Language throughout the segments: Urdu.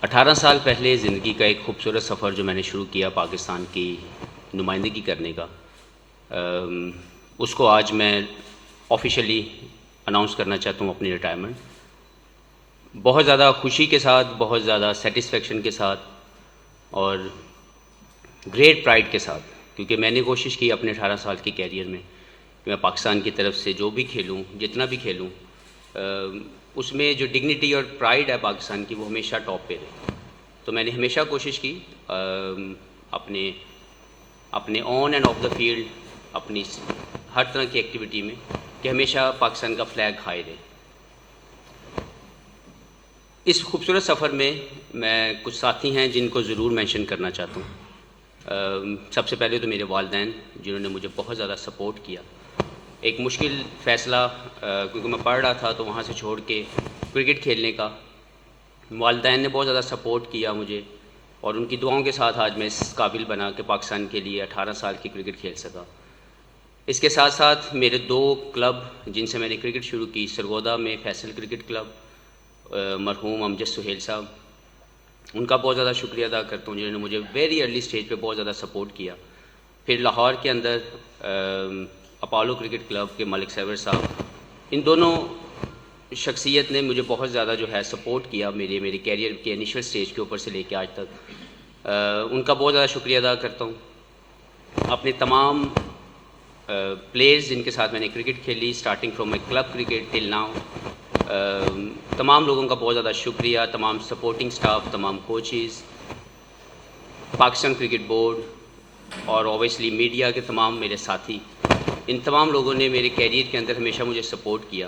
18 سال پہلے زندگی کا ایک خوبصورت سفر جو میں نے شروع کیا پاکستان کی نمائندگی کرنے کا، اس کو آج میں آفیشیلی اناؤنس کرنا چاہتا ہوں اپنی ریٹائرمنٹ، بہت زیادہ خوشی کے ساتھ، بہت زیادہ سیٹسفیکشن کے ساتھ اور گریٹ پرائڈ کے ساتھ، کیونکہ میں نے کوشش کی اپنے 18 سال کے کیریئر میں کہ میں پاکستان کی طرف سے جو بھی کھیلوں، جتنا بھی کھیلوں، اس میں جو ڈگنیٹی اور پرائڈ ہے پاکستان کی وہ ہمیشہ ٹاپ پہ رہے۔ تو میں نے ہمیشہ کوشش کی اپنے on and of the field, اپنی ہر طرح کی ایکٹیویٹی میں، کہ ہمیشہ پاکستان کا فلیگ ہائی رہے۔ اس خوبصورت سفر میں کچھ ساتھی ہیں جن کو ضرور مینشن کرنا چاہتا ہوں۔ سب سے پہلے تو میرے والدین، جنہوں نے مجھے بہت زیادہ سپورٹ کیا۔ ایک مشکل فیصلہ، کیونکہ میں پڑھ رہا تھا تو وہاں سے چھوڑ کے کرکٹ کھیلنے کا، والدین نے بہت زیادہ سپورٹ کیا مجھے، اور ان کی دعاؤں کے ساتھ آج میں اس قابل بنا کہ پاکستان کے لیے 18 سال کی کرکٹ کھیل سکا۔ اس کے ساتھ ساتھ میرے 2 کلب جن سے میں نے کرکٹ شروع کی، سرگودا میں فیصل کرکٹ کلب، مرحوم امجد سہیل صاحب، ان کا بہت زیادہ شکریہ ادا کرتا ہوں جنہوں نے مجھے ویری ارلی سٹیج پہ بہت زیادہ سپورٹ کیا۔ پھر لاہور کے اندر اپولو کرکٹ کلب کے ملک سیور صاحب، ان دونوں شخصیت نے مجھے بہت زیادہ جو ہے سپورٹ کیا میرے کیریئر کے انیشل سٹیج کے اوپر سے لے کے آج تک۔ ان کا بہت زیادہ شکریہ ادا کرتا ہوں۔ اپنے تمام پلیئرز جن کے ساتھ میں نے کرکٹ کھیلی، starting from my club cricket till now, تمام لوگوں کا بہت زیادہ شکریہ، تمام سپورٹنگ سٹاف، تمام کوچز، پاکستان کرکٹ بورڈ اور اوبیسلی میڈیا کے تمام میرے ساتھی، ان تمام لوگوں نے میرے کیریئر کے اندر ہمیشہ مجھے سپورٹ کیا۔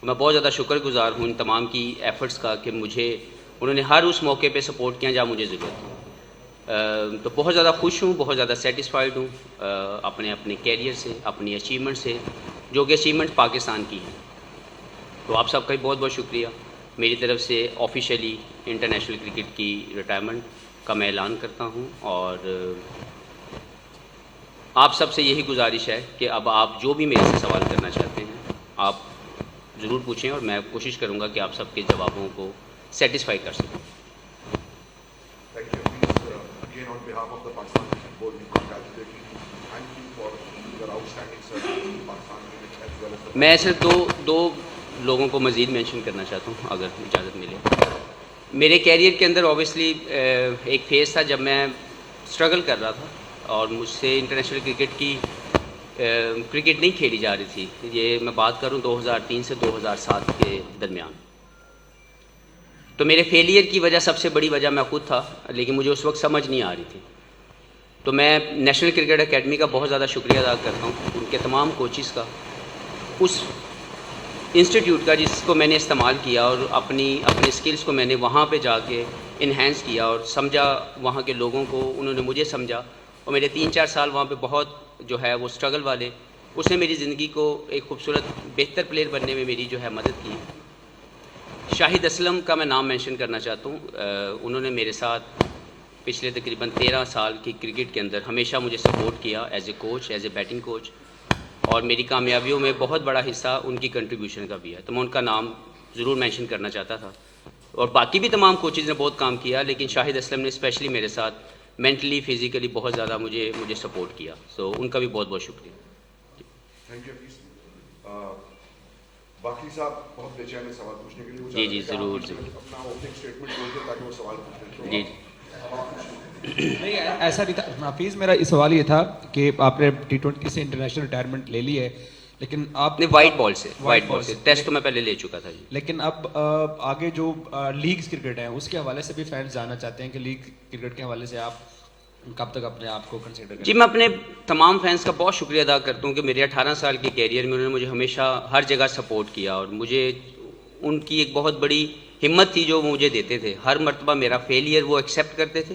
میں بہت زیادہ شکر گزار ہوں ان تمام کی ایفرٹس کا کہ انہوں نے ہر اس موقع پہ سپورٹ کیا جہاں مجھے ضرورت تھی۔ تو بہت زیادہ خوش ہوں، بہت زیادہ سیٹسفائیڈ ہوں اپنے کیریئر سے، اپنی اچیومنٹ سے، جو کہ اچیومنٹ پاکستان کی ہیں۔ تو آپ سب کا بہت بہت شکریہ۔ میری طرف سے آفیشیلی انٹرنیشنل کرکٹ کی ریٹائرمنٹ کا میں اعلان کرتا ہوں، اور آپ سب سے یہی گزارش ہے کہ اب آپ جو بھی میرے سے سوال کرنا چاہتے ہیں آپ ضرور پوچھیں، اور میں کوشش کروں گا کہ آپ سب کے جوابوں کو سیٹسفائی کر سکوں۔ میں صرف دو لوگوں کو مزید مینشن کرنا چاہتا ہوں اگر اجازت ملے۔ میرے کیریئر کے اندر اوبیسلی ایک فیز تھا جب میں اسٹرگل کر رہا تھا اور مجھ سے انٹرنیشنل کرکٹ نہیں کھیلی جا رہی تھی۔ یہ میں بات کروں 2003 سے 2007 کے درمیان۔ تو میرے فیلئر کی وجہ، سب سے بڑی وجہ میں خود تھا، لیکن مجھے اس وقت سمجھ نہیں آ رہی تھی۔ تو میں نیشنل کرکٹ اکیڈمی کا بہت زیادہ شکریہ ادا کرتا ہوں، ان کے تمام کوچز کا، اس انسٹیٹیوٹ کا جس کو میں نے استعمال کیا، اور اپنی اسکلس کو میں نے وہاں پہ جا کے انہینس کیا اور سمجھا وہاں کے لوگوں کو، انہوں نے مجھے سمجھا، اور میرے 3-4 سال وہاں پہ بہت جو ہے وہ اسٹرگل والے، اس نے میری زندگی کو ایک خوبصورت بہتر پلیئر بننے میں میری جو ہے مدد کی۔ شاہد اسلم کا میں نام مینشن کرنا چاہتا ہوں۔ انہوں نے میرے ساتھ پچھلے تقریباً 13 سال کی کرکٹ کے اندر ہمیشہ مجھے سپورٹ کیا as a coach, as a batting coach, اور میری کامیابیوں میں بہت بڑا حصہ ان کی کنٹریبیوشن کا بھی ہے، تو میں ان کا نام ضرور مینشن کرنا چاہتا تھا۔ اور باقی بھی تمام کوچز نے بہت کام کیا، لیکن شاہد اسلم نے اسپیشلی میرے ساتھ مینٹلی، فزیکلی بہت زیادہ مجھے سپورٹ کیا، سو ان کا بھی بہت بہت شکریہ۔ Thank you Hafeez. باقی صاحب بہت بے چین ہے سوال پوچھنے کے لیے۔ جی جی ضرور اپنا اوپننگ اسٹیٹمنٹ بول دیں تاکہ وہ سوال پوچھ لیں۔ جی نہیں ایسا نہیں تھا حفیظ، میرا سوال یہ تھا کہ آپ نے T20 سے انٹرنیشنل ریٹائرمنٹ لے لی ہے، لیکن آپ نے وائٹ بال سے ٹیسٹ تو میں پہلے لے چکا تھا جی، لیکن اب آگے جو لیگز کرکٹ ہیں اس کے حوالے سے بھی فینس جاننا چاہتے ہیں کہ لیگ کرکٹ کے حوالے سے آپ کب تک اپنے آپ کو کنسیڈر کریں؟ جی میں اپنے تمام فینس کا بہت شکریہ ادا کرتا ہوں کہ میرے 18 سال کے کیریئر میں انہوں نے مجھے ہمیشہ ہر جگہ سپورٹ کیا، اور مجھے ان کی ایک بہت بڑی ہمت تھی جو وہ مجھے دیتے تھے۔ ہر مرتبہ میرا فیلئر وہ ایکسیپٹ کرتے تھے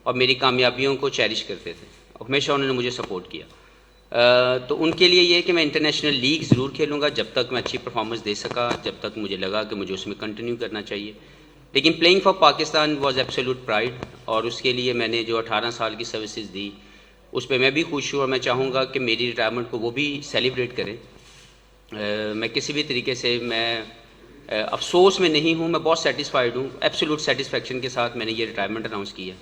اور میری کامیابیوں کو چیریش کرتے تھے، ہمیشہ انہوں نے مجھے سپورٹ کیا۔ تو ان کے لیے یہ ہے کہ میں انٹرنیشنل لیگ ضرور کھیلوں گا جب تک میں اچھی پرفارمنس دے سکا، جب تک مجھے لگا کہ مجھے اس میں کنٹینیو کرنا چاہیے۔ لیکن playing for Pakistan was absolute pride, اور اس کے لیے میں نے جو 18 سال کی سروسز دی اس پہ میں بھی خوش ہوں، اور میں چاہوں گا کہ میری ریٹائرمنٹ کو وہ بھی سیلیبریٹ کریں۔ میں کسی بھی طریقے سے افسوس میں نہیں ہوں, میں بہت سیٹسفائیڈ ہوں. ایبسولوٹ سیٹسفیکشن کے ساتھ میں نے یہ ریٹائرمنٹ اناؤنس کی ہے,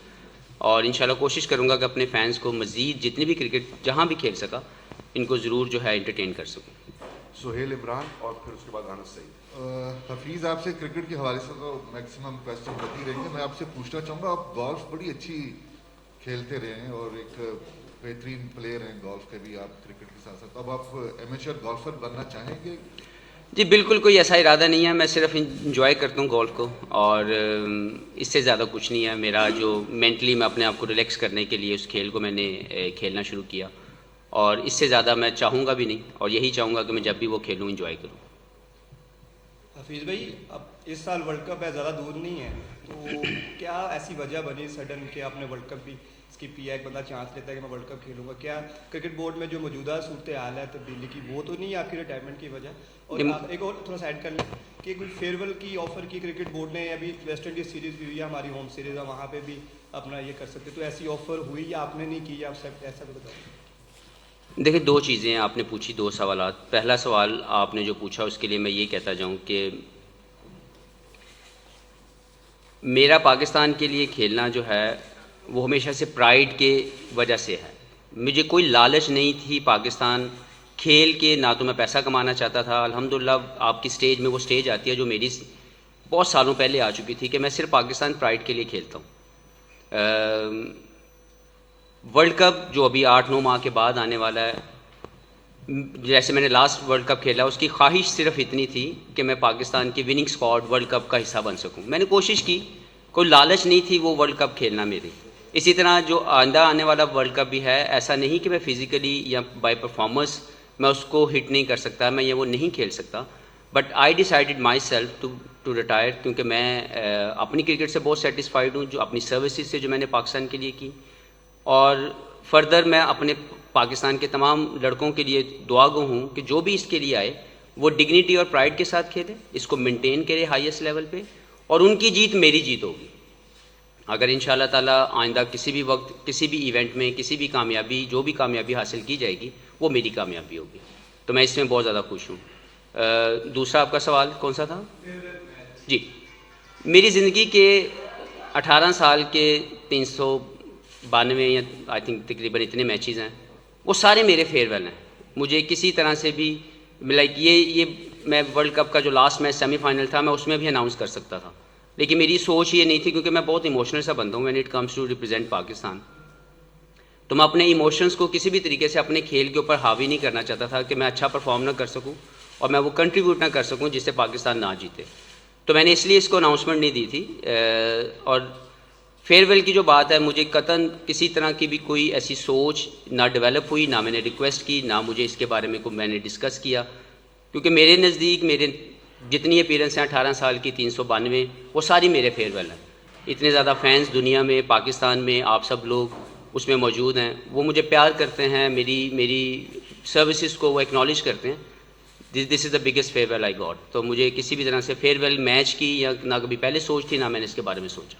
اور انشاءاللہ کوشش کروں گا کہ اپنے فینس کو مزید جتنی بھی کرکٹ جہاں بھی کھیل سکا ان کو ضرور جو ہے انٹرٹین کر سکوں. سہیل عمران اور پھر اس کے بعد انس سعید. حفیظ, آپ سے کرکٹ کے حوالے سے تو میکسیمم کویسچن ہوتی رہیں گے. میں آپ سے پوچھنا چاہوں گا, آپ گولف بڑی اچھی کھیلتے رہے ہیں اور ایک بہترین پلیئر ہیں گولف کے بھی آپ کرکٹ کے ساتھ ساتھ. اب آپ ایمیچر گولفر بننا چاہیں گے؟ جی بالکل, کوئی ایسا ارادہ نہیں ہے. میں صرف انجوائے کرتا ہوں گولف کو, اور اس سے زیادہ کچھ نہیں ہے. میرا جو مینٹلی میں اپنے آپ کو ریلیکس کرنے کے لیے اس کھیل کو میں نے کھیلنا شروع کیا, اور اس سے زیادہ میں چاہوں گا بھی نہیں, اور یہی چاہوں گا کہ میں جب بھی وہ کھیلوں انجوائے کروں. حفیظ بھائی, اب اس سال ورلڈ کپ ہے, زیادہ دور نہیں ہے, تو کیا ایسی وجہ بنی سڈن کہ آپ نے ورلڈ کپ بھی اسکپ کیا؟ ایک بندہ چانس لیتا ہے کہ میں ورلڈ کپ کھیلوں گا. کیا کرکٹ بورڈ میں جو موجودہ صورتحال ہے تبدیلی کی, وہ تو نہیں ہے آپ کی ریٹائرمنٹ کی وجہ؟ اور آپ ایک اور تھوڑا سا ایڈ کر لیں کہ کوئی فیئر ویل کی آفر کی کرکٹ بورڈ نے, ابھی ویسٹ انڈیز سیریز بھی ہوئی ہے, ہماری ہوم سیریز ہے, وہاں پہ بھی اپنا یہ کر سکتے, تو ایسی آفر ہوئی یا آپ نے نہیں کی, یا آپ سب ایسا بھی بتائیں. دیکھیں, دو چیزیں ہیں آپ نے پوچھی, دو سوالات. پہلا سوال آپ نے جو پوچھا اس کے لیے میں یہ کہتا جاؤں کہ میرا پاکستان کے لیے کھیلنا جو ہے وہ ہمیشہ سے پرائیڈ کے وجہ سے ہے. مجھے کوئی لالچ نہیں تھی پاکستان کھیل کے, نہ تو میں پیسہ کمانا چاہتا تھا. الحمدللہ آپ کی سٹیج میں وہ سٹیج آتی ہے جو میری بہت سالوں پہلے آ چکی تھی کہ میں صرف پاکستان پرائیڈ کے لیے کھیلتا ہوں. ورلڈ کپ جو ابھی 8-9 ماہ کے بعد آنے والا ہے, جیسے میں نے لاسٹ ورلڈ کپ کھیلا, اس کی خواہش صرف اتنی تھی کہ میں پاکستان کی وننگ اسکواڈ ورلڈ کپ کا حصہ بن سکوں. میں نے کوشش کی, کوئی لالچ نہیں تھی وہ ورلڈ کپ کھیلنا میری. اسی طرح جو آئندہ آنے والا ورلڈ کپ بھی ہے, ایسا نہیں کہ میں فزیکلی یا بائی پرفارمنس میں اس کو ہٹ نہیں کر سکتا, میں یہ وہ نہیں کھیل سکتا. But I decided myself to retire, کیونکہ میں اپنی کرکٹ سے بہت سیٹسفائیڈ ہوں, جو اپنی سروسز سے جو میں نے پاکستان کے لیے کی, اور فردر میں اپنے پاکستان کے تمام لڑکوں کے لیے دعا گو ہوں کہ جو بھی اس کے لیے آئے وہ ڈگنیٹی اور پرائڈ کے ساتھ کھیلے, اس کو مینٹین کرے ہائیسٹ لیول پہ, اور ان کی جیت میری جیت ہوگی. اگر ان شاء اللہ تعالیٰ آئندہ کسی بھی وقت کسی بھی ایونٹ میں کسی بھی کامیابی, جو بھی کامیابی حاصل کی جائے گی وہ میری کامیابی ہوگی, تو میں اس میں بہت زیادہ خوش ہوں. دوسرا آپ کا سوال کون سا تھا؟ جی, میری زندگی کے 18 سال کے 392 یا آئی تھنک تقریباً اتنے میچز ہیں, وہ سارے میرے فیئر ویل ہیں. مجھے کسی طرح سے بھی لائک یہ میں ورلڈ کپ کا جو لاسٹ میچ سیمی فائنل تھا میں اس میں بھی اناؤنس کر سکتا تھا, لیکن میری سوچ یہ نہیں تھی, کیونکہ میں بہت ایموشنل سا بندہ ہوں when it comes to represent Pakistan. تو میں اپنے ایموشنس کو کسی بھی طریقے سے اپنے کھیل کے اوپر حاوی نہیں کرنا چاہتا تھا کہ میں اچھا پرفارم نہ کر سکوں اور میں وہ کنٹریبیوٹ نہ کر سکوں جس سے پاکستان نہ جیتے. تو میں نے اس لیے اس کو اناؤنسمنٹ نہیں دی تھی. اور فیئر ویل کی جو بات ہے, مجھے قطعاً کسی طرح کی بھی کوئی ایسی سوچ نہ ڈیولپ ہوئی, نہ میں نے ریکویسٹ کی, نہ مجھے اس کے بارے میں میں نے ڈسکس کیا, کیونکہ میرے نزدیک میرے جتنی اپیرنس ہیں 18 سال کی 392 وہ ساری میرے فیئر ویل ہیں. اتنے زیادہ فینس دنیا میں, پاکستان میں آپ سب لوگ اس میں موجود ہیں, وہ مجھے پیار کرتے ہیں, میری سروسز کو وہ ایکنالج کرتے ہیں. This is the biggest farewell I got. تو مجھے کسی بھی طرح سے فیئر ویل میچ کی یا نہ کبھی پہلے سوچ تھی, نہ میں نے اس کے بارے میں سوچا.